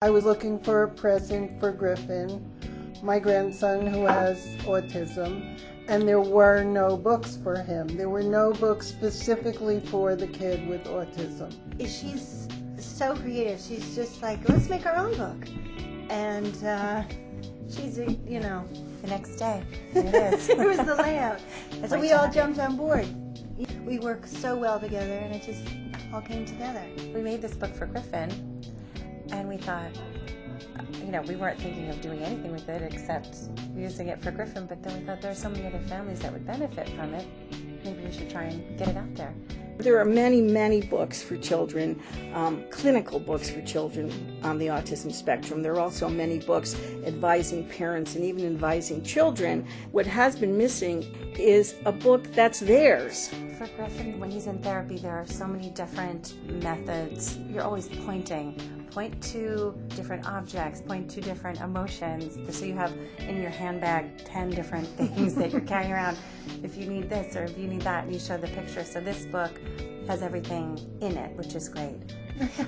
I was looking for a present for Griffin, my grandson who has autism, and there were no books for him. There were no books specifically for the kid with autism. She's so creative. She's just like, let's make our own book. And she's, you know, the next day, there it is. it was the layout. And so Right we to all have jumped on board. We work so well together, and it just all came together. We made this book for Griffin, and we thought, you know, we weren't thinking of doing anything with it except using it for Griffin, but then we thought there are so many other families that would benefit from it. Maybe we should try and get it out there. There are many, many books for children, clinical books for children on the autism spectrum. There are also many books advising parents and even advising children. What has been missing is a book that's theirs. For Griffin, when he's in therapy, there are so many different methods. You're always pointing. Point to different objects, point to different emotions. So you have in your handbag 10 different things that you're carrying around. If you need this or if you need that, and you show the picture. So this book has everything in it, which is great.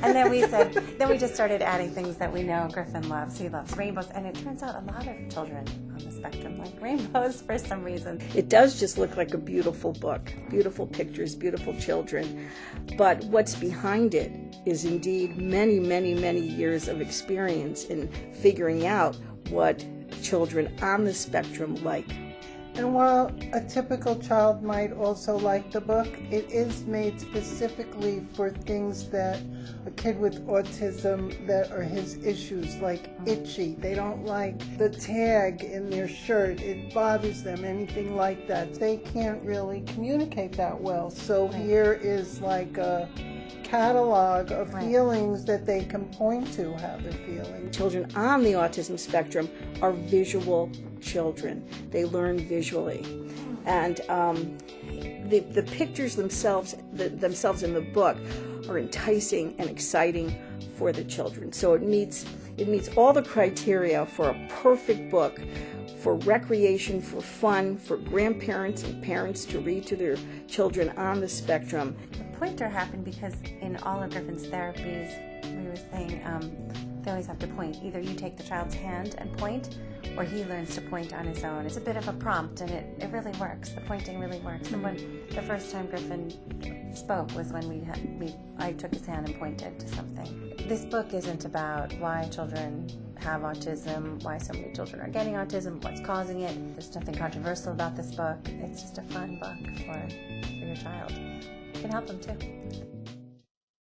And then we just started adding things that we know Griffin loves. He loves rainbows, and it turns out a lot of children on the spectrum like rainbows for some reason. It does just look like a beautiful book, beautiful pictures, beautiful children. But what's behind it is indeed many, many, many years of experience in figuring out what children on the spectrum like. And while a typical child might also like the book, it is made specifically for things that a kid with autism that are his issues, like itchy. They don't like the tag in their shirt. It bothers them, anything like that. They can't really communicate that well. So here is like a catalog of feelings that they can point to how they're feeling. Children on the autism spectrum are visual children. They learn visually. And the pictures themselves in the book are enticing and exciting for the children. So it meets all the criteria for a perfect book for recreation, for fun, for grandparents and parents to read to their children on the spectrum. The pointer happened because in all of Griffin's therapies, we were saying they always have to point. Either you take the child's hand and point, or he learns to point on his own. It's a bit of a prompt, and it really works. The pointing really works. And when the first time Griffin spoke was when I took his hand and pointed to something. This book isn't about why children have autism, why so many children are getting autism, what's causing it. There's nothing controversial about this book. It's just a fun book for your child. It can help them too.